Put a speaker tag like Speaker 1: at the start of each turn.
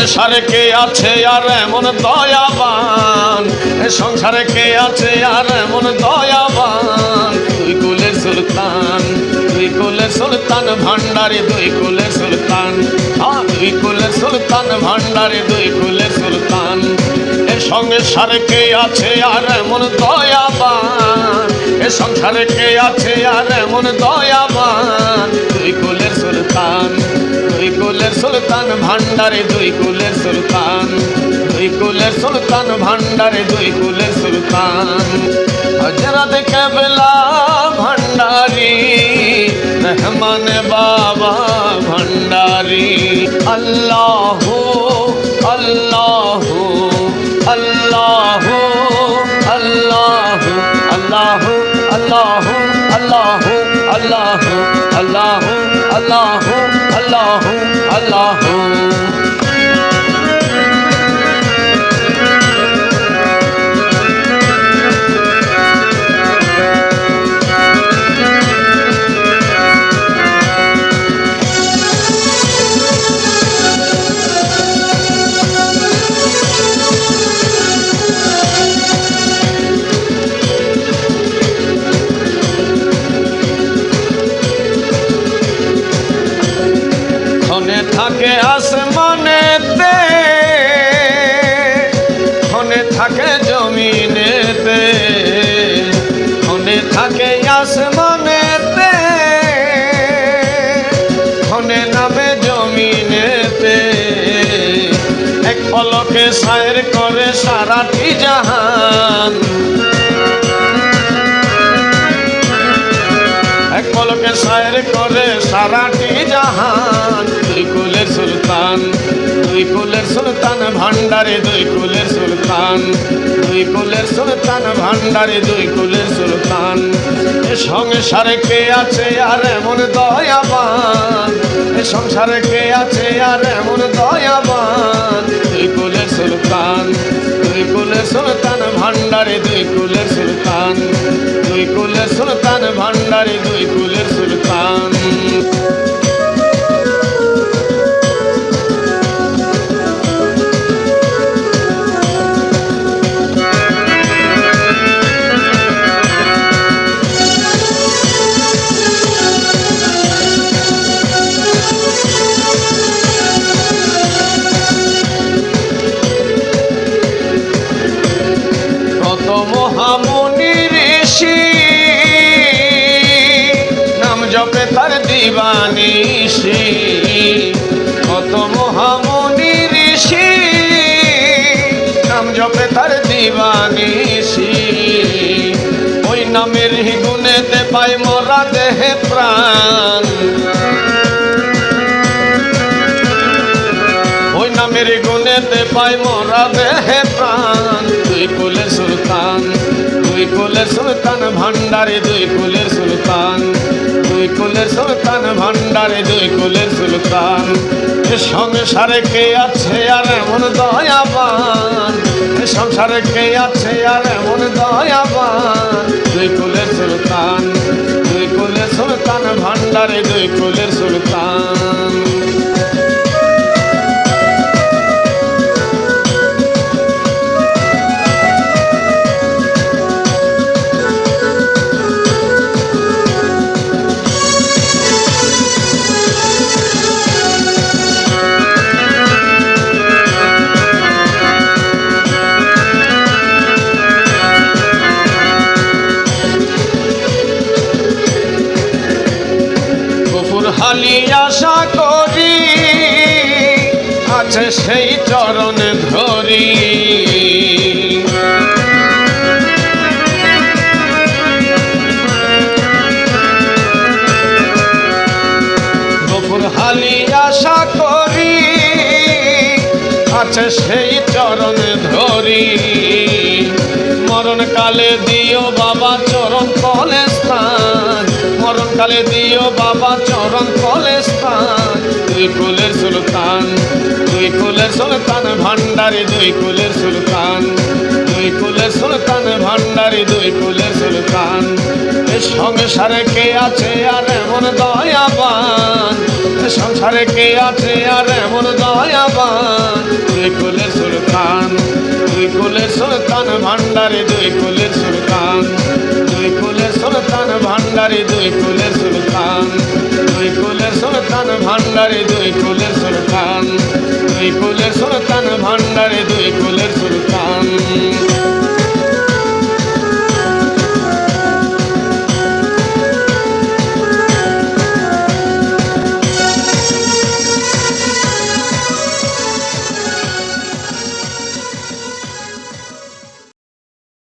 Speaker 1: সংসারে কে আছে আর এমন দয়াবান, সংসারে কে আছে আর এমন দয়াবান। দুই কুলের সুলতান, দুই কুলের সুলতান ভান্ডারে, দুই কুলের সুলতান, দুই কুলের সুলতান ভান্ডারে, দুই কুলের সুলতান। এ সংসারে কে আছে আর এমন দয়াবান, এ সংসারে কে আছে আর এমন দয়াবান। দুই কুলের সুলতান, দুই কুলের সুলতান ভান্ডারে, দুই কুলের সুলতান, দুই কুলের সুলতান ভান্ডারে, দুই কুলের সুলতান। হযরত কেবলা ভান্ডারি, রহমান বাবা ভান্ডারি। আল্লাহু আল্লাহু আল্লাহু আল্লাহু আল্লাহু আল্লাহু আল্লাহু আল্লাহু আল্লাহু আল্লাহু আল্লাহু আল্লাহু। থাকে আসমানেতে, ক্ষণে থাকে জমিনেতে, ক্ষণে থাকে আসমানেতে, ক্ষণে নামে জমিনেতে। এক পলকে সায়ের করে সারাটি জাহান, এক পলকে সায়ের করে সারাটি জাহান। দুই কুলের সুলতান, দুই কুলের সুলতান ভান্ডারে, দুই কুলের সুলতান, দুই কুলের সুলতান ভান্ডারে, দুই কুলের সুলতান। এ সংসারে কে আছে আর এমন দয়াবান, এ সংসারে কে আছে আর এমন দয়াবান। দুই কুলের সুলতান, দুই কুলের সুলতান ভান্ডারে, দুই কুলের সুলতান, দুই কুলের সুলতান ভান্ডারে, দুই কুলের সুলতান। কত মহামুনি ঋষি নাম জপে তার দিবানিশি, কত মহামুনি ঋষি নাম জপে তার দিবানিশি। ওই নামের গুণেতে পাই মোরা দেহে প্রাণ, ওই নামের গুণেতে পাই মোরা দেহে প্রাণ। দুই কুলের সুলতান, দুই কুলের সুলতান ভান্ডারে, দুই কুলের সুলতান, দুই কুলের সুলতান ভান্ডারে, দুই কুলের সুলতান। সংসারে কে আছে আর এমন দয়াবান, সংসারে কে আছে আর এমন দয়াবান। দুই কুলের সুলতান, দুই কুলের সুলতান ভান্ডারে, দুই কুলের সুলতান। হালি আশা করি আছে সেই চরণ ধরি, গফুর হালি আশা করি আছে সেই চরণ ধরি। মরণকালে দিও বাবা চরণ তলে স্থান, মরণকালে দিও বাবা চরণ তলে স্থান। দুই কুলের সুলতান, দুই কুলের সুলতান ভান্ডারে, দুই কুলের সুলতান, দুই কুলের সুলতান ভান্ডারে, দুই কুলের সুলতান। সংসারে কে আছে আর এমন দয়াবান, সংসারে কে আছে আর এমন দয়াবান, দুই কুলের সুলতান, দুই কুলের সুলতান ভান্ডারে, দুই কুলের সুলতান, দুই কুলের সুলতান ভান্ডারে, দুই কুলের সুলতান, দুই কুলের সুলতান ভান্ডারে, দুই কুলের সুলতান, দুই কুলের সুলতান ভান্ডারে, দুই কুলের সুলতান।